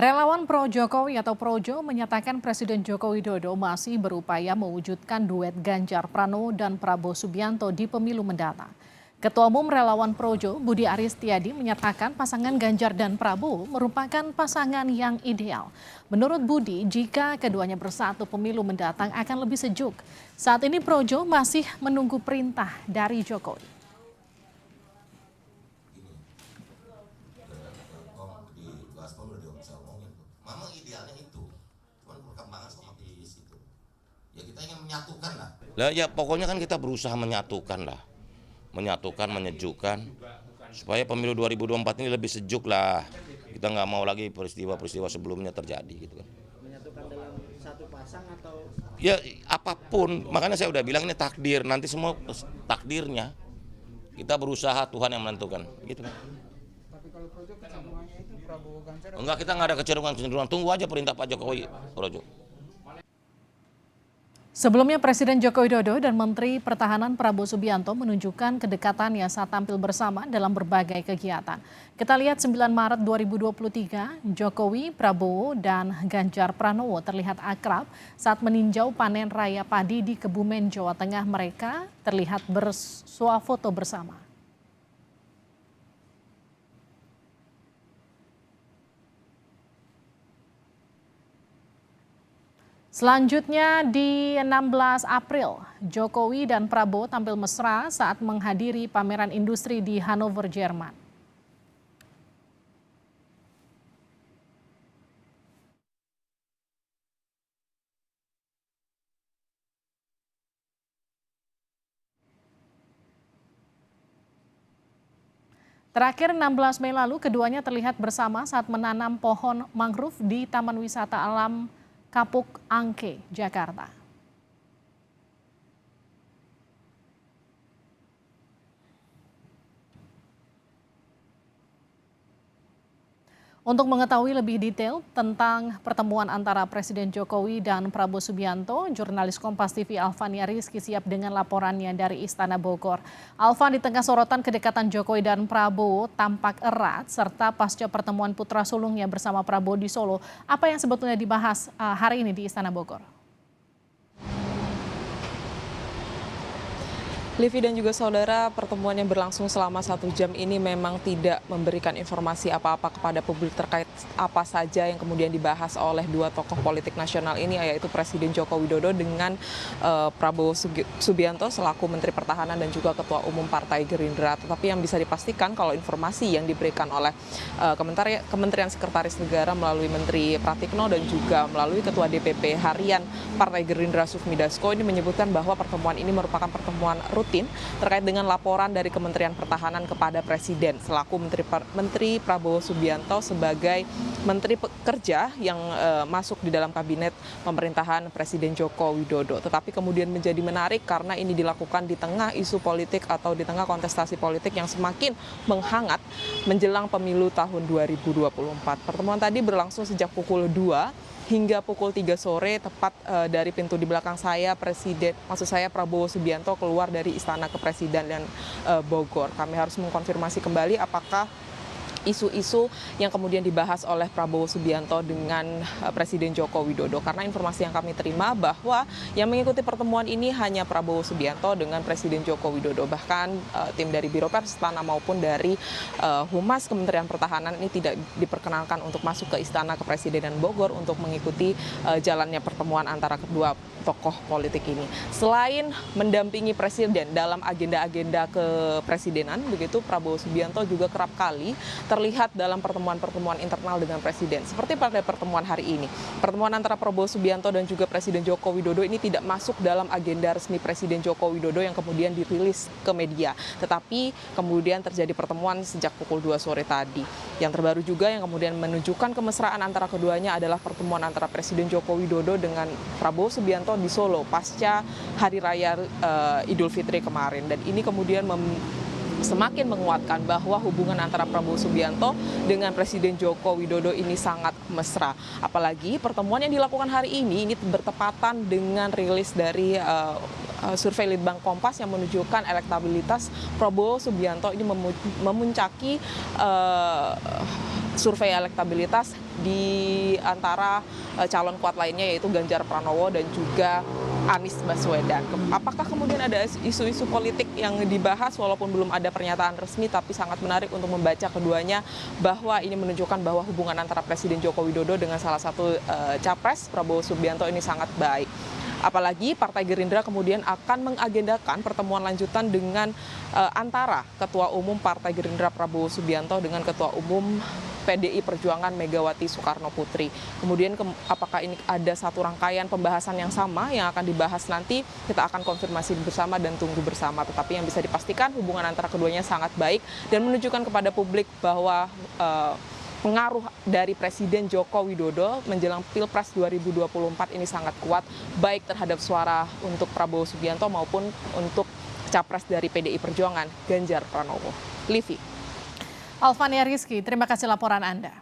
Relawan pro Jokowi atau Projo menyatakan Presiden Joko Widodo masih berupaya mewujudkan duet Ganjar Pranowo dan Prabowo Subianto di pemilu mendatang. Ketua Umum Relawan Projo, Budi Aris Tiyadi menyatakan pasangan Ganjar dan Prabowo merupakan pasangan yang ideal. Menurut Budi, jika keduanya bersatu pemilu mendatang akan lebih sejuk. Saat ini Projo masih menunggu perintah dari Jokowi. Memang idealnya itu, cuman perkembangan seperti situ. Ya kita ingin menyatukan lah. Ya pokoknya kan kita berusaha menyatukan lah, menyejukkan, supaya pemilu 2024 ini lebih sejuk lah. Kita nggak mau lagi peristiwa-peristiwa sebelumnya terjadi gitu kan. Menyatukan dalam satu pasang atau? Ya apapun, makanya saya udah bilang ini takdir, nanti semua takdirnya. Kita berusaha, Tuhan yang menentukan, gitu kan. Tapi kalau Projo kecenderungannya itu Prabowo Ganjar. Enggak, kita nggak ada kecenderungan, tunggu aja perintah Pak Jokowi, Projo. Sebelumnya Presiden Joko Widodo dan Menteri Pertahanan Prabowo Subianto menunjukkan kedekatannya saat tampil bersama dalam berbagai kegiatan. Kita lihat 9 Maret 2023, Jokowi, Prabowo, dan Ganjar Pranowo terlihat akrab saat meninjau panen raya padi di Kebumen, Jawa Tengah. Mereka terlihat bersuah foto bersama. Selanjutnya di 16 April, Jokowi dan Prabowo tampil mesra saat menghadiri pameran industri di Hannover, Jerman. Terakhir 16 Mei lalu, keduanya terlihat bersama saat menanam pohon mangrove di Taman Wisata Alam Kapuk Angke, Jakarta. Untuk mengetahui lebih detail tentang pertemuan antara Presiden Jokowi dan Prabowo Subianto, jurnalis Kompas TV Alfania Rizky siap dengan laporannya dari Istana Bogor. Alvan, di tengah sorotan kedekatan Jokowi dan Prabowo tampak erat, serta pasca pertemuan putra sulungnya bersama Prabowo di Solo, apa yang sebetulnya dibahas hari ini di Istana Bogor? Livi dan juga saudara, pertemuan yang berlangsung selama 1 jam ini memang tidak memberikan informasi apa-apa kepada publik terkait apa saja yang kemudian dibahas oleh dua tokoh politik nasional ini, yaitu Presiden Joko Widodo dengan Prabowo Subianto selaku Menteri Pertahanan dan juga Ketua Umum Partai Gerindra. Tetapi yang bisa dipastikan kalau informasi yang diberikan oleh Kementerian Sekretaris Negara melalui Menteri Pratikno dan juga melalui Ketua DPP Harian Partai Gerindra Sufmi Dasko ini menyebutkan bahwa pertemuan ini merupakan pertemuan rutin terkait dengan laporan dari Kementerian Pertahanan kepada Presiden selaku Menteri Prabowo Subianto sebagai Menteri Pekerja yang masuk di dalam kabinet pemerintahan Presiden Joko Widodo. Tetapi kemudian menjadi menarik karena ini dilakukan di tengah isu politik atau di tengah kontestasi politik yang semakin menghangat menjelang pemilu tahun 2024. Pertemuan tadi berlangsung sejak pukul 2 hingga pukul 3 sore, tepat dari pintu di belakang saya, Prabowo Subianto keluar dari Istana Kepresiden Bogor. Kami harus mengkonfirmasi kembali apakah isu-isu yang kemudian dibahas oleh Prabowo Subianto dengan Presiden Joko Widodo. Karena informasi yang kami terima bahwa yang mengikuti pertemuan ini hanya Prabowo Subianto dengan Presiden Joko Widodo. Bahkan tim dari Biro Pers Istana maupun dari Humas Kementerian Pertahanan ini tidak diperkenankan untuk masuk ke Istana Kepresidenan Bogor untuk mengikuti jalannya pertemuan antara kedua tokoh politik ini. Selain mendampingi Presiden dalam agenda-agenda kepresidenan, begitu Prabowo Subianto juga kerap kali terlihat dalam pertemuan-pertemuan internal dengan Presiden. Seperti pada pertemuan hari ini. Pertemuan antara Prabowo Subianto dan juga Presiden Joko Widodo ini tidak masuk dalam agenda resmi Presiden Joko Widodo yang kemudian dirilis ke media. Tetapi kemudian terjadi pertemuan sejak pukul 2 sore tadi. Yang terbaru juga yang kemudian menunjukkan kemesraan antara keduanya adalah pertemuan antara Presiden Joko Widodo dengan Prabowo Subianto di Solo pasca Hari Raya Idul Fitri kemarin. Dan ini kemudian semakin menguatkan bahwa hubungan antara Prabowo Subianto dengan Presiden Joko Widodo ini sangat mesra. Apalagi pertemuan yang dilakukan hari ini bertepatan dengan rilis dari survei Litbang Kompas yang menunjukkan elektabilitas Prabowo Subianto ini memuncaki survei elektabilitas di antara calon kuat lainnya yaitu Ganjar Pranowo dan juga Anies Baswedan. Apakah kemudian ada isu-isu politik yang dibahas walaupun belum ada pernyataan resmi, tapi sangat menarik untuk membaca keduanya bahwa ini menunjukkan bahwa hubungan antara Presiden Joko Widodo dengan salah satu capres Prabowo Subianto ini sangat baik. Apalagi Partai Gerindra kemudian akan mengagendakan pertemuan lanjutan dengan antara Ketua Umum Partai Gerindra Prabowo Subianto dengan Ketua Umum PDI Perjuangan Megawati Soekarno Putri. Kemudian apakah ini ada satu rangkaian pembahasan yang sama yang akan dibahas nanti, kita akan konfirmasi bersama dan tunggu bersama. Tetapi yang bisa dipastikan hubungan antara keduanya sangat baik dan menunjukkan kepada publik bahwa pengaruh dari Presiden Joko Widodo menjelang Pilpres 2024 ini sangat kuat, baik terhadap suara untuk Prabowo Subianto maupun untuk capres dari PDI Perjuangan, Ganjar Pranowo. Livi. Alvania Rizky, terima kasih laporan Anda.